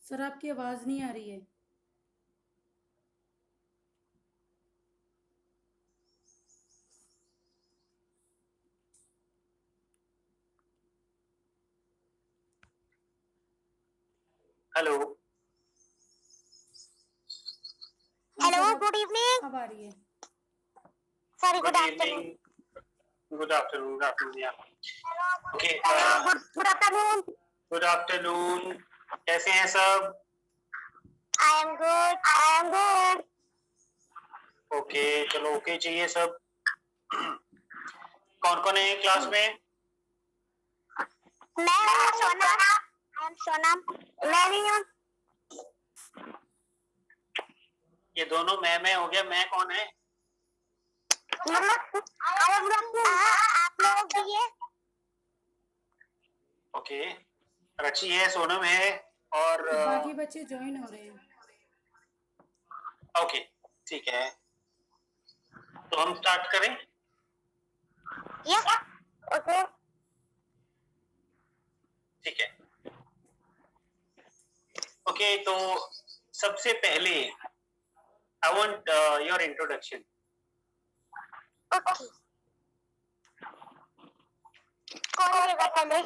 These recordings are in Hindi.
सर आपकी आवाज नहीं आ रही है। हेलो। हाँ हेलो, सर गुड इवनिंग। अब आ रही है। Sorry, good good afternoon. Evening. Good afternoon. Good afternoon. या okay. Good afternoon. Good afternoon. कैसे हैं सब? I am good, I am good. Okay, चलो ओके चाहिए सब। कौन कौन है क्लास में? मैं हूँ सोनम। I am Sonam. मैं भी हूँ। ये दोनों मैं हो गया। मैं कौन है? मतलब आप लोग भी है। ओके, रची है, सोनम है और बाकी बच्चे ज्वाइन हो रहे हैं। ओके ठीक है, तो हम स्टार्ट करें। Yes, okay. ठीक है। ओके, तो सबसे पहले I want your introduction. Okay, कौन लेगा पहले?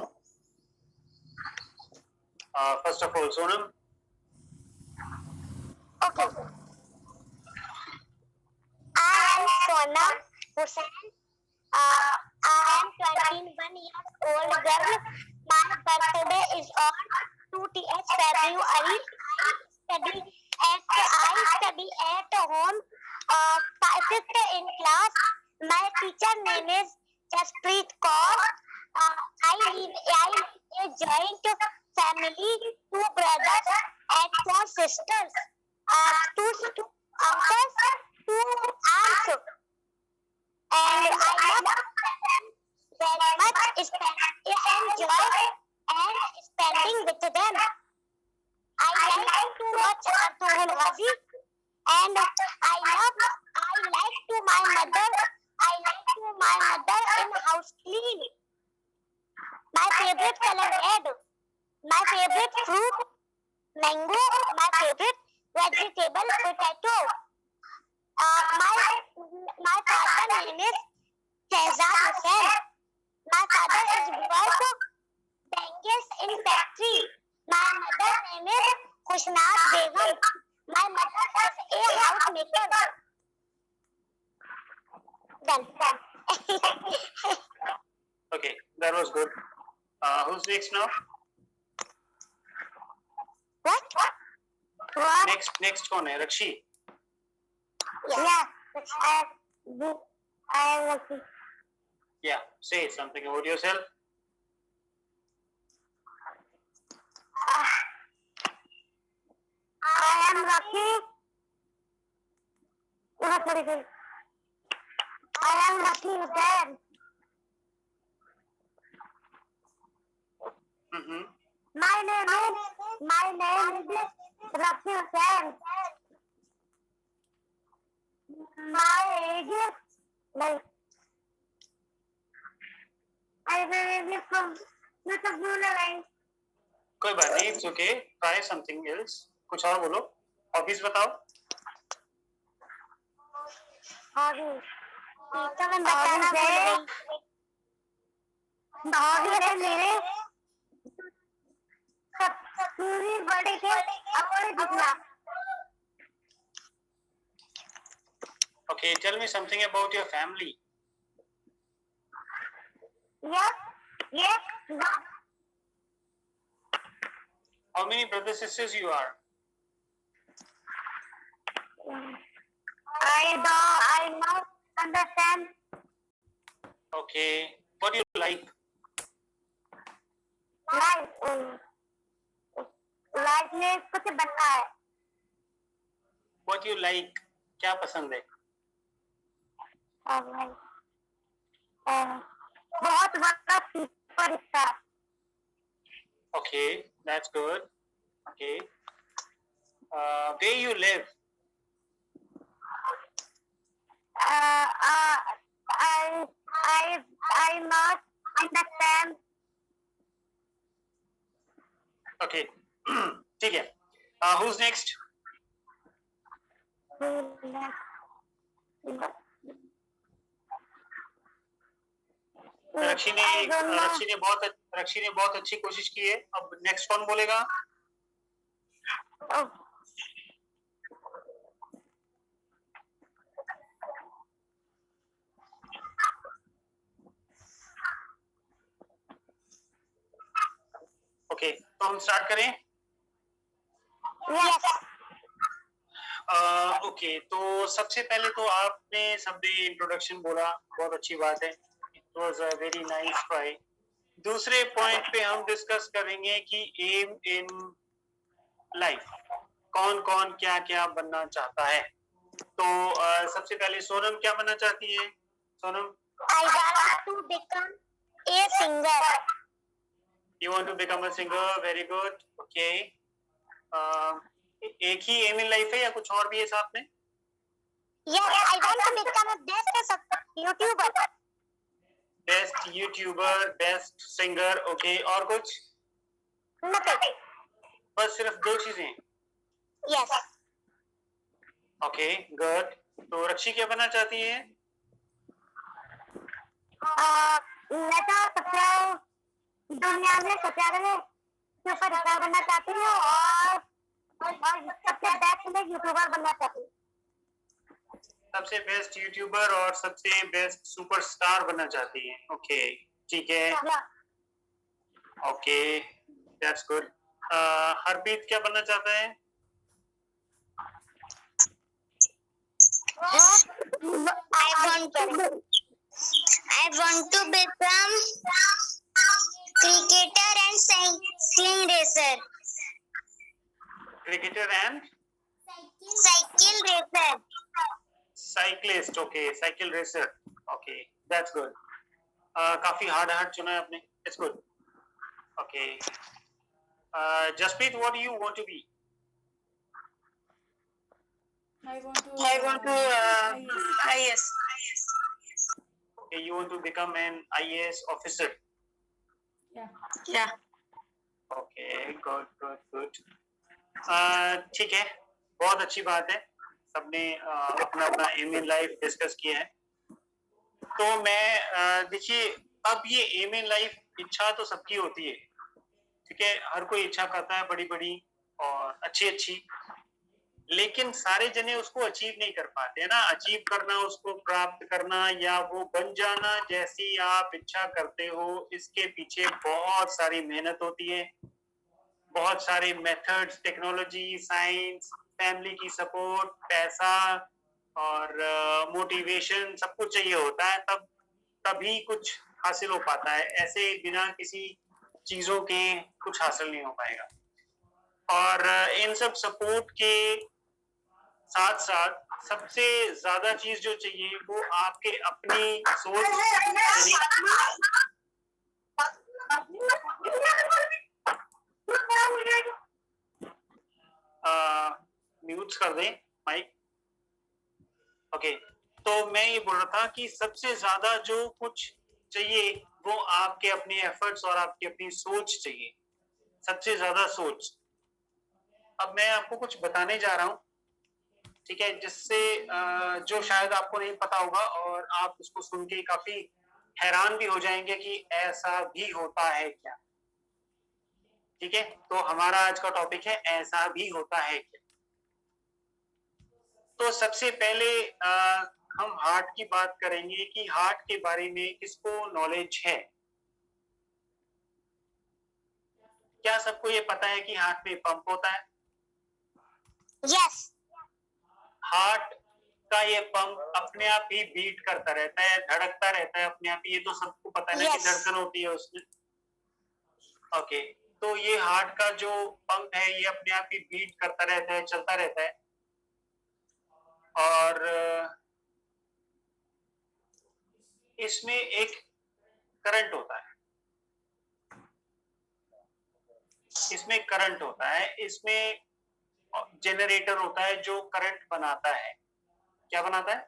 First of all Sonam. Okay, I am Sonam Hussain. I am 21 years old girl. My birthday is on 20th February. I study at home. Fifth in class. My teacher name is Jaspreet Kaur. I live a joint family. Two brothers and four sisters. Two uncles, two aunts. And I love very much enjoy and spending with them. I like to watch Arturo Ghazi and I like to my mother in house clean. My favorite color red. My favorite fruit mango. My favorite vegetable potato. My father name is Shehzad Hussain. My father is work bankers in factory. My mother name is Khushnaz Begum. My mother is a housemaker. Done. Okay, that was good. Who's next now? What? Next कौन है? रक्षी? Yeah. I am lucky. Yeah, say something about yourself. I am lucky. I am lucky Hussain. Mm-hmm. My name is Lucky Hussain. My age is like I will from Mr. कोई बात नहीं, it's okay. Try something else. कुछ और बोलो. Hobbies बताओ. Hobbies. तो मैं बताना भूल गई. हॉबी है मेरे सबसे बड़े के अपने दिखना. Okay, tell me something about your family. Yes. How many brothers sisters you are? I not understand. Okay, what do you like? Life में कुछ बनना है. What do you like? क्या पसंद है? बहुत बड़ा superstar. Okay, that's good. Okay, where you live? I not understand. Okay, ठीक है. Who's next? रक्षी ने बहुत अच्छी कोशिश की है. अब नेक्स्ट कौन बोलेगा? ओके, तो हम स्टार्ट करें. ओके, तो सबसे पहले तो आपने सबने इंट्रोडक्शन बोला, बहुत अच्छी बात है. It was a very nice try. दूसरे पॉइंट पे हम डिस्कस करेंगे कि एम इन लाइफ, कौन कौन क्या क्या बनना चाहता है. तो सबसे पहले सोनम क्या बनना चाहती है? Sonam, I want to become a singer. you want to become a singer, very good. Okay. एक ही एम इन लाइफ है या कुछ और भी है साथ में? Yes, I want to become a best YouTuber. Best YouTuber, best singer. Okay, और कुछ? Nothing. बस सिर्फ 2 चीजें. Yes. Okay, good. तो रक्षी क्या बनना चाहती है? मैं तो सबसे दुनिया में सबसे ज्यादा सुपरस्टार बनना चाहती हूँ और सबसे बेस्ट मैं यूट्यूबर बनना चाहती हूँ. सबसे बेस्ट यूट्यूबर और सबसे बेस्ट सुपरस्टार बनना चाहती है. ओके, ठीक है. Okay, that's good. हरप्रीत क्या बनना चाहता है? I want to become cricketer and cycling racer. Cricketer and Cycle racer. cyclist. Okay, cycle racer. Okay, that's good. काफी हार्ड चुना है आपने. It's good. Okay. Jasprit, what do you want to be? I want to IAS. Okay, you want to become an IAS officer. Yeah. Okay, good. ठीक है, बहुत अच्छी बात है. सबने अपना अपना एम इन लाइफ डिस्कस किया है. तो मैं देखिए, अब ये एम इन लाइफ इच्छा तो सबकी होती है, ठीक है. हर कोई इच्छा करता है बड़ी बड़ी और अच्छी, लेकिन सारे जने उसको अचीव नहीं कर पाते ना. अचीव करना, उसको प्राप्त करना या वो बन जाना जैसी आप इच्छा करते हो, इसके पीछे बहुत सारी मेहनत होती है. बहुत सारे मेथड्स, टेक्नोलॉजी, साइंस, फैमिली की सपोर्ट, पैसा और मोटिवेशन, सब कुछ चाहिए होता है. तभी कुछ हासिल हो पाता है. ऐसे बिना किसी चीजों के कुछ हासिल नहीं हो पाएगा. और इन सब सपोर्ट के साथ साथ सबसे ज्यादा चीज जो चाहिए वो आपके अपनी सोच. म्यूट कर दें माइक. ओके, तो मैं ये बोल रहा था कि सबसे ज्यादा जो कुछ चाहिए वो आपके अपने एफर्ट्स और आपकी अपनी सोच चाहिए. सबसे ज्यादा सोच. अब मैं आपको कुछ बताने जा रहा हूँ, ठीक है, जिससे जो शायद आपको नहीं पता होगा और आप उसको सुन के काफी हैरान भी हो जाएंगे कि ऐसा भी होता है क्या. ठीक है, तो हमारा आज का टॉपिक है ऐसा भी होता है क्या. तो सबसे पहले हम हार्ट की बात करेंगे कि हार्ट के बारे में किसको नॉलेज है. क्या सबको ये पता है कि हार्ट में पंप होता है? Yes. हार्ट का ये पंप अपने आप ही बीट करता रहता है, धड़कता रहता है अपने आप ही. ये तो सबको पता है ना कि धड़कन होती है उसमें. ओके, तो ये हार्ट का जो पंप है ये अपने आप ही बीट करता रहता है, चलता रहता है. और इसमें एक करंट होता है. इसमें जनरेटर होता है जो करंट बनाता है. क्या बनाता है?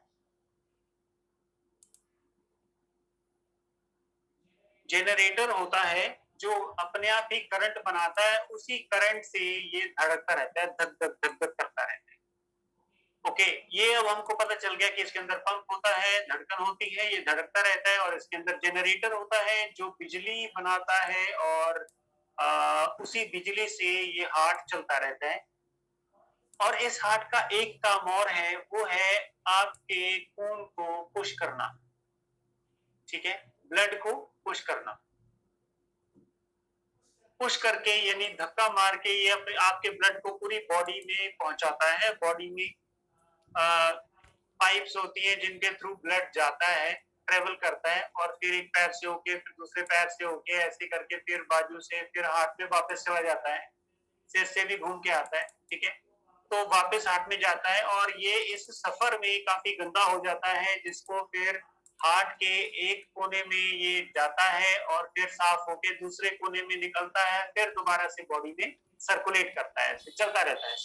जनरेटर होता है जो अपने आप ही करंट बनाता है, उसी करंट से ये धड़कता रहता है, धक धक धक धक करता रहता है। ओके, ये अब हमको पता चल गया कि इसके अंदर पंप होता है, धड़कन होती है, ये धड़कता रहता है, और इसके अंदर जनरेटर होता है जो बिजली बनाता है, और उसी बिजली से ये हार्ट चलता रहता है। और इस हार्ट का एक काम और है, वो है आपके खून को पुश करना। ठीक है, ब्लड को पुश करना, पुश करके यानी धक्का मार के ये अपने आपके ब्लड को पूरी बॉडी में पहुंचाता है। बॉडी में पाइप्स होती हैं जिनके थ्रू ब्लड जाता है, ट्रेवल करता है, और फिर एक पैर से होके, फिर दूसरे पैर से होके, ऐसे करके फिर बाजू से, फिर हाथ में वापस चला जाता है, सिर से भी घूम के आता है। ठीक है, तो वापस हार्ट में जाता है, और ये इस सफर में काफी गंदा हो जाता है, जिसको फिर हार्ट के एक कोने में ये जाता है, और फिर साफ होके दूसरे कोने में निकलता है, फिर दोबारा से बॉडी में सर्कुलेट करता है, चलता रहता है।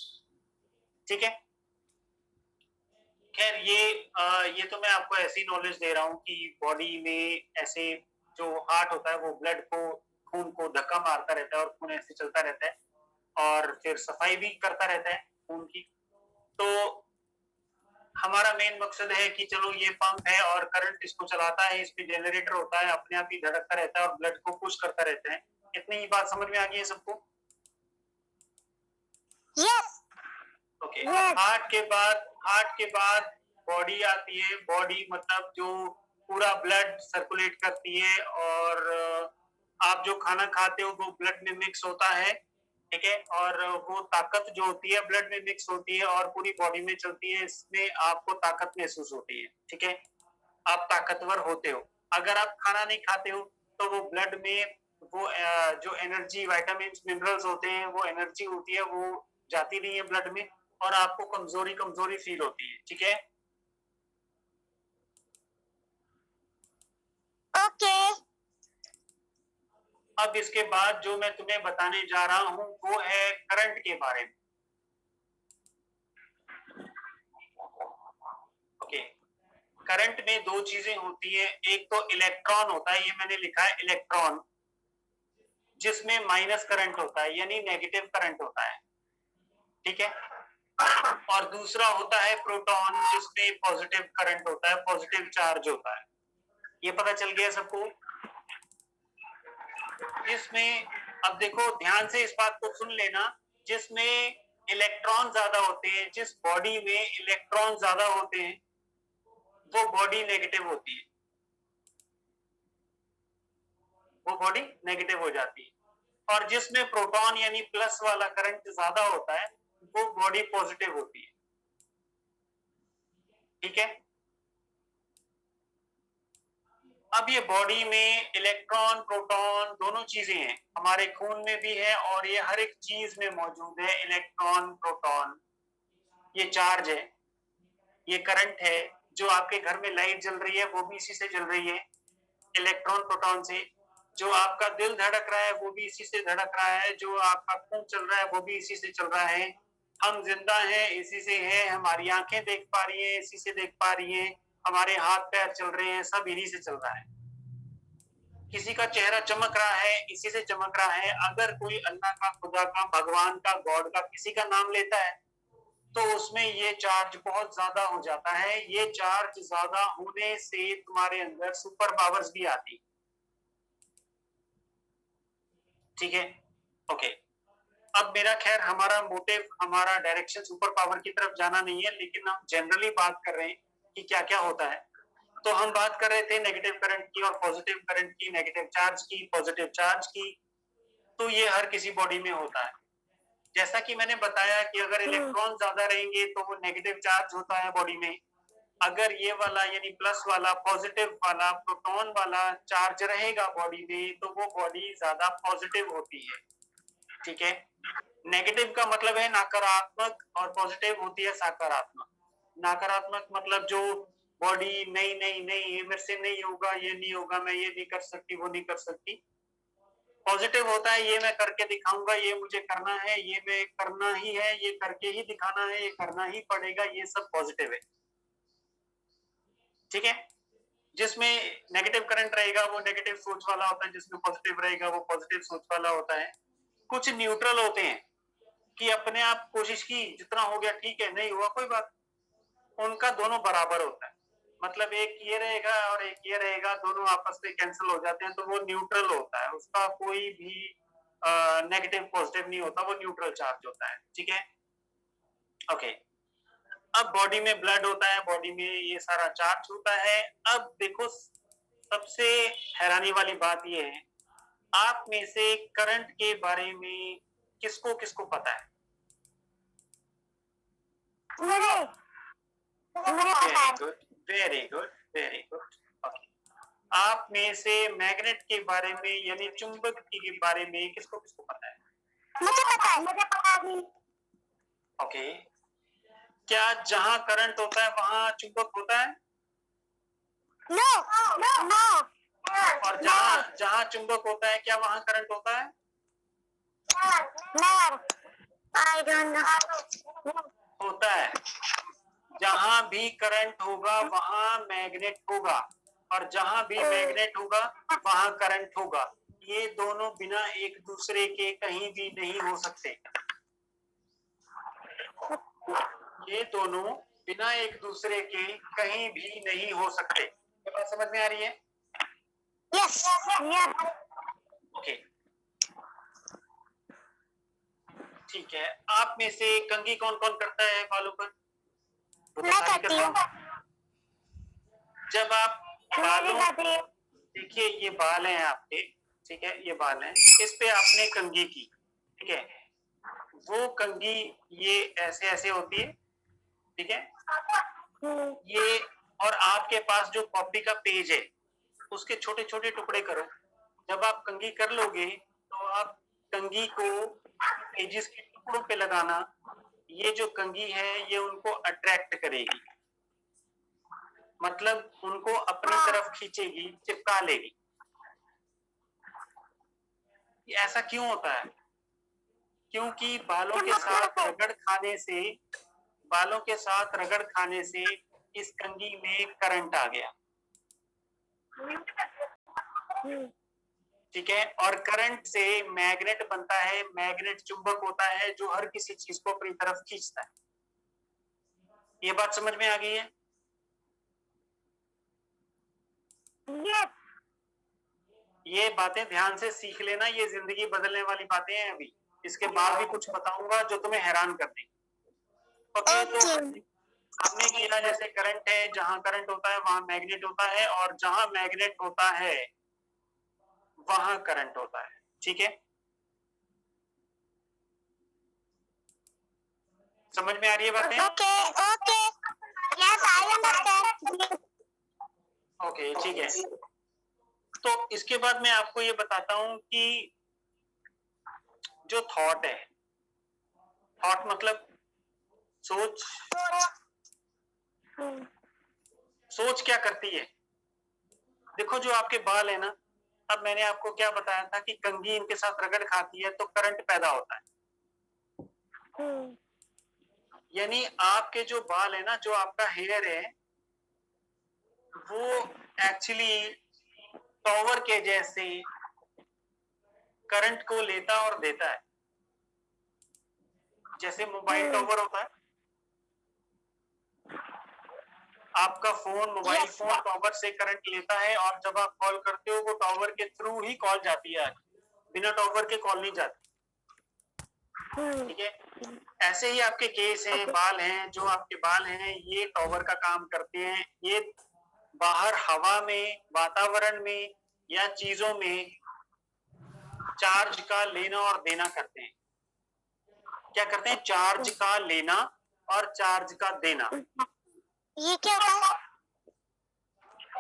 ठीक है, खैर ये तो मैं आपको ऐसी नॉलेज दे रहा हूँ कि बॉडी में ऐसे जो हार्ट होता है वो ब्लड को, खून को धक्का मारता रहता है, और खून ऐसे चलता रहता है, और फिर सफाई भी करता रहता है खून की। तो हमारा मेन मकसद है कि चलो ये पंप है और करंट इसको चलाता है, इसमें जनरेटर होता है, अपने आप ही धड़कता रहता है और ब्लड को पुश करता रहता है। इतनी ही बात समझ में आ गई है सबको? Yes. Okay, Yes. हार्ट के बाद बॉडी आती है। बॉडी मतलब जो पूरा ब्लड सर्कुलेट करती है, और आप जो खाना खाते हो वो ब्लड में मिक्स होता है। ठीक है, और वो ताकत जो होती है ब्लड में मिक्स होती है और पूरी बॉडी में चलती है, इसमें आपको ताकत महसूस होती है। ठीक है, आप ताकतवर होते हो। अगर आप खाना नहीं खाते हो तो वो ब्लड में वो जो एनर्जी, विटामिन, मिनरल्स होते हैं, वो एनर्जी होती है, वो जाती नहीं है ब्लड में, और आपको कमजोरी कमजोरी फील होती है। ठीक है, Okay. अब इसके बाद जो मैं तुम्हें बताने जा रहा हूं वो है करंट के बारे में। ओके, करंट में दो चीजें होती है, एक तो इलेक्ट्रॉन होता है, ये मैंने लिखा है इलेक्ट्रॉन, जिसमें माइनस करंट होता है यानी नेगेटिव करंट होता है। ठीक है, और दूसरा होता है प्रोटॉन, जिसमें पॉजिटिव करंट होता है, पॉजिटिव चार्ज होता है। ये पता चल गया सबको? इसमें अब देखो ध्यान से, इस बात को सुन लेना, जिसमें इलेक्ट्रॉन ज्यादा होते हैं, जिस बॉडी में इलेक्ट्रॉन ज्यादा होते हैं वो बॉडी नेगेटिव होती है, वो बॉडी नेगेटिव हो जाती है। और जिसमें प्रोटॉन यानी प्लस वाला करंट ज्यादा होता है वो बॉडी पॉजिटिव होती है। ठीक है, अब ये बॉडी में इलेक्ट्रॉन, प्रोटॉन दोनों चीजें हैं, हमारे खून में भी है, और ये हर एक चीज में मौजूद है। इलेक्ट्रॉन, प्रोटॉन, ये चार्ज है, ये करंट है। जो आपके घर में लाइट जल रही है वो भी इसी से जल रही है, इलेक्ट्रॉन प्रोटॉन से। जो आपका दिल धड़क रहा है वो भी इसी से धड़क रहा है, जो आपका खून चल रहा है वो भी इसी से चल रहा है। हम जिंदा हैं इसी से है, हमारी आंखें देख पा रही हैं इसी से देख पा रही हैं, हमारे हाथ पैर चल रहे हैं, सब इन्हीं से चल रहा है। किसी का चेहरा चमक रहा है इसी से चमक रहा है। अगर कोई अल्लाह का, खुदा का, भगवान का, गॉड का किसी का नाम लेता है तो उसमें ये चार्ज बहुत ज्यादा हो जाता है। ये चार्ज ज्यादा होने से तुम्हारे अंदर सुपर पावर्स भी आती। ठीक है, ओके। अब मेरा खैर हमारा मोटिव, हमारा डायरेक्शन सुपर पावर की तरफ जाना नहीं है, लेकिन हम जनरली बात कर रहे हैं कि क्या क्या होता है। तो हम बात कर रहे थे नेगेटिव करंट की और पॉजिटिव करंट की, नेगेटिव चार्ज की, पॉजिटिव चार्ज की। तो ये हर किसी बॉडी में होता है। जैसा कि मैंने बताया कि अगर इलेक्ट्रॉन ज्यादा रहेंगे तो वो नेगेटिव चार्ज होता है बॉडी में। अगर ये वाला यानी प्लस वाला, पॉजिटिव वाला, प्रोटॉन वाला चार्ज रहेगा बॉडी में तो वो बॉडी ज्यादा पॉजिटिव होती है। ठीक है, नेगेटिव का मतलब है नकारात्मक और पॉजिटिव होती है सकारात्मक। नकारात्मक मतलब जो बॉडी नहीं नहीं नहीं, ये मेरे से नहीं होगा, ये नहीं होगा, मैं ये नहीं कर सकती, वो नहीं कर सकती। पॉजिटिव होता है ये मैं करके दिखाऊंगा, ये मुझे करना है, ये मैं करना ही है, ये करके ही दिखाना है, ये करना ही पड़ेगा, ये सब पॉजिटिव है। ठीक है, जिसमें नेगेटिव करंट रहेगा वो नेगेटिव सोच वाला होता है, जिसमें पॉजिटिव रहेगा वो पॉजिटिव सोच वाला होता है। कुछ न्यूट्रल होते हैं कि अपने आप कोशिश की, जितना हो गया ठीक है, नहीं हुआ कोई बात, उनका दोनों बराबर होता है। मतलब एक ये रहेगा और एक ये रहेगा, दोनों आपस में कैंसिल हो जाते हैं, तो वो न्यूट्रल होता है, उसका कोई भी नेगेटिव पॉजिटिव नहीं होता, वो न्यूट्रल चार्ज होता है। ठीक है, ओके। अब बॉडी में ब्लड होता है, बॉडी में ये सारा चार्ज होता है। अब देखो, सबसे हैरानी वाली बात ये है, आप में से करंट के बारे में किसको किसको पता है? मुझे पता है। Very good, very good, very good. Okay, आप में से मैग्नेट के बारे में यानी चुंबक के बारे में किसको किसको पता है? मुझे पता है। मुझे पता है। ओके, क्या जहां करंट होता है वहां चुंबक होता है? No no no. और जहां जहां चुंबक होता है क्या वहां करंट होता है? No, I don't know. होता है। जहां भी करंट होगा वहां मैग्नेट होगा, और जहां भी मैग्नेट होगा वहां करंट होगा। ये दोनों बिना एक दूसरे के कहीं भी नहीं हो सकते। ये दोनों बिना एक दूसरे के कहीं भी नहीं हो सकते। ये बात समझ में आ रही है? Yes yes. ओके, ठीक है। आप में से कंघी कौन कौन करता है बालों पर? वो तो मैं सारी करती करता हूँ। हूँ। जब आप बालों, देखिए ये बाल हैं आपके, ठीक है, ये बाल हैं, इस पे आपने कंघी की, ठीक है, वो कंघी ये ऐसे ऐसे होती है, ठीक है, ये, और आपके पास जो कॉपी का पेज है उसके छोटे छोटे टुकड़े करो। जब आप कंघी कर लोगे तो आप कंघी को पेजेस के टुकड़ों पे लगाना। ये जो कंघी है ये उनको अट्रैक्ट करेगी, मतलब उनको अपनी तरफ खींचेगी, चिपका लेगी। ये ऐसा क्यों होता है? क्योंकि बालों के साथ रगड़ खाने से, बालों के साथ रगड़ खाने से इस कंघी में करंट आ गया, ठीक है, और करंट से मैग्नेट बनता है। मैग्नेट चुंबक होता है जो हर किसी चीज को अपनी तरफ खींचता है। ये बात समझ में आ गई है? ये बातें ध्यान से सीख लेना, ये जिंदगी बदलने वाली बातें हैं। अभी इसके बाद भी कुछ बताऊंगा जो तुम्हें हैरान कर देंगे। ओके, तो आपने किया जैसे करंट है, जहां करंट होता है वहां मैग्नेट होता है, और जहां मैग्नेट होता है वहां करंट होता है। ठीक है, समझ में आ रही है बातें? Okay okay, yes I understand. Okay, ठीक है। तो इसके बाद मैं आपको ये बताता हूं कि जो थॉट है, थॉट मतलब सोच, सोच क्या करती है? देखो, जो आपके बाल है ना, अब मैंने आपको क्या बताया था कि कंघी इनके साथ रगड़ खाती है तो करंट पैदा होता है। यानी आपके जो बाल है ना, जो आपका हेयर है, वो एक्चुअली टॉवर के जैसे करंट को लेता और देता है। जैसे मोबाइल टॉवर होता है, आपका फोन, मोबाइल फोन टॉवर से करंट लेता है, और जब आप कॉल करते हो वो टॉवर के थ्रू ही कॉल जाती है, बिना टॉवर के कॉल नहीं जाती। ठीक है, ऐसे ही आपके केस हैं, बाल हैं, जो आपके बाल हैं ये टॉवर का काम करते हैं। ये बाहर हवा में, वातावरण में या चीजों में चार्ज का लेना और देना करते हैं। क्या करते हैं? चार्ज का लेना और चार्ज का देना। ये क्या होता है?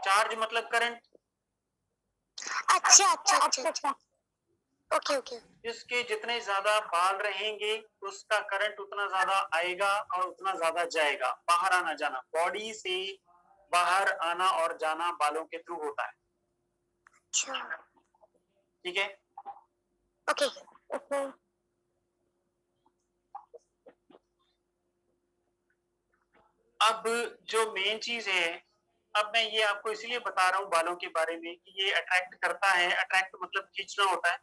चार्ज मतलब करंट। अच्छा अच्छा अच्छा अच्छा, ओके ओके। जिसके जितने ज्यादा बाल रहेंगे उसका करंट उतना ज्यादा आएगा और उतना ज्यादा जाएगा। बाहर आना जाना, बॉडी से बाहर आना और जाना बालों के थ्रू होता है। अच्छा, ठीक है, ओके। अब जो मेन चीज है, अब मैं ये आपको इसलिए बता रहा हूँ बालों के बारे में कि ये अट्रैक्ट करता है, अट्रैक्ट मतलब खींचना होता है,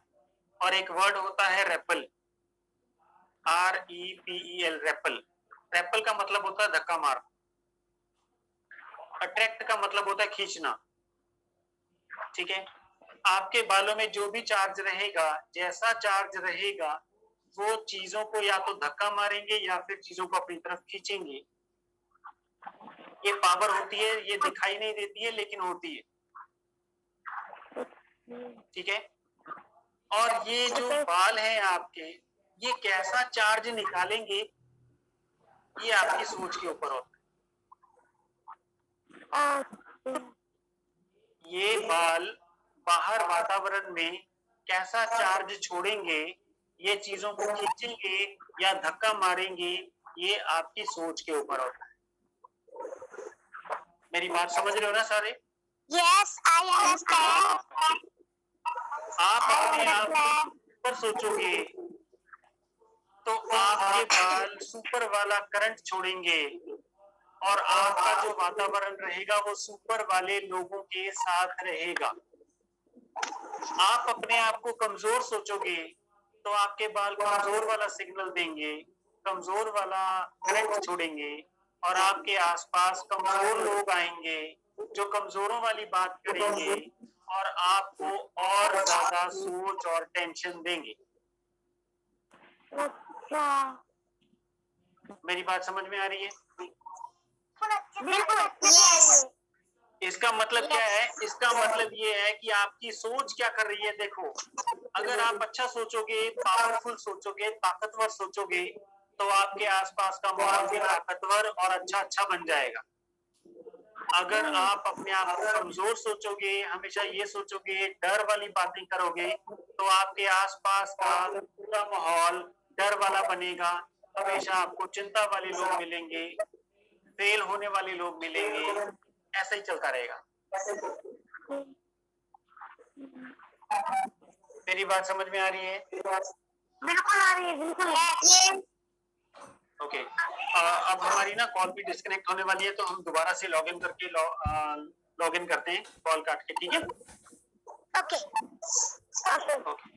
और एक वर्ड होता है रेपल, REPEL, रेपल। रेपल का मतलब होता है धक्का मार, अट्रैक्ट का मतलब होता है खींचना। ठीक है, आपके बालों में जो भी चार्ज रहेगा, जैसा चार्ज रहेगा, वो चीजों को या तो धक्का मारेंगे या फिर चीजों को अपनी तरफ खींचेंगे। ये पावर होती है, ये दिखाई नहीं देती है लेकिन होती है। ठीक है, और ये जो बाल हैं आपके, ये कैसा चार्ज निकालेंगे, ये आपकी सोच के ऊपर होता है। ये बाल बाहर वातावरण में कैसा चार्ज छोड़ेंगे, ये चीजों को खींचेंगे या धक्का मारेंगे, ये आपकी सोच के ऊपर होता है। मेरी बात समझ रहे हो ना सारे? Yes, I understand. आप अपने आप पर सोचोगे तो आपके बाल सुपर वाला करंट छोड़ेंगे और आपका जो वातावरण रहेगा वो सुपर वाले लोगों के साथ रहेगा। आप अपने आप को कमजोर सोचोगे तो आपके बाल कमजोर वाला सिग्नल देंगे, कमजोर वाला करंट छोड़ेंगे, और आपके आसपास कमजोर लोग आएंगे जो कमजोरों वाली बात करेंगे और आपको और ज्यादा सोच और टेंशन देंगे। मेरी बात समझ में आ रही है? बिल्कुल। Yes. इसका मतलब क्या है? इसका मतलब ये है कि आपकी सोच क्या कर रही है। देखो, अगर आप अच्छा सोचोगे, पावरफुल सोचोगे, ताकतवर सोचोगे, तो आपके आसपास का माहौल भी ताकतवर और अच्छा बन जाएगा। अगर आप अपने आप को कमजोर सोचोगे, हमेशा ये सोचोगे, डर वाली बातें करोगे, तो आपके आसपास का पूरा माहौल डर वाला बनेगा। हमेशा आपको चिंता वाले लोग मिलेंगे, फेल होने वाले लोग मिलेंगे, ऐसा ही चलता रहेगा। मेरी बात समझ में आ रही है? बिल्कुल आ रही है, बिल्कुल। ओके, अब हमारी ना कॉल भी डिस्कनेक्ट होने वाली है, तो हम दोबारा से लॉग इन करके लॉग इन करते हैं, कॉल काट के। ठीक है? ओके। ओके।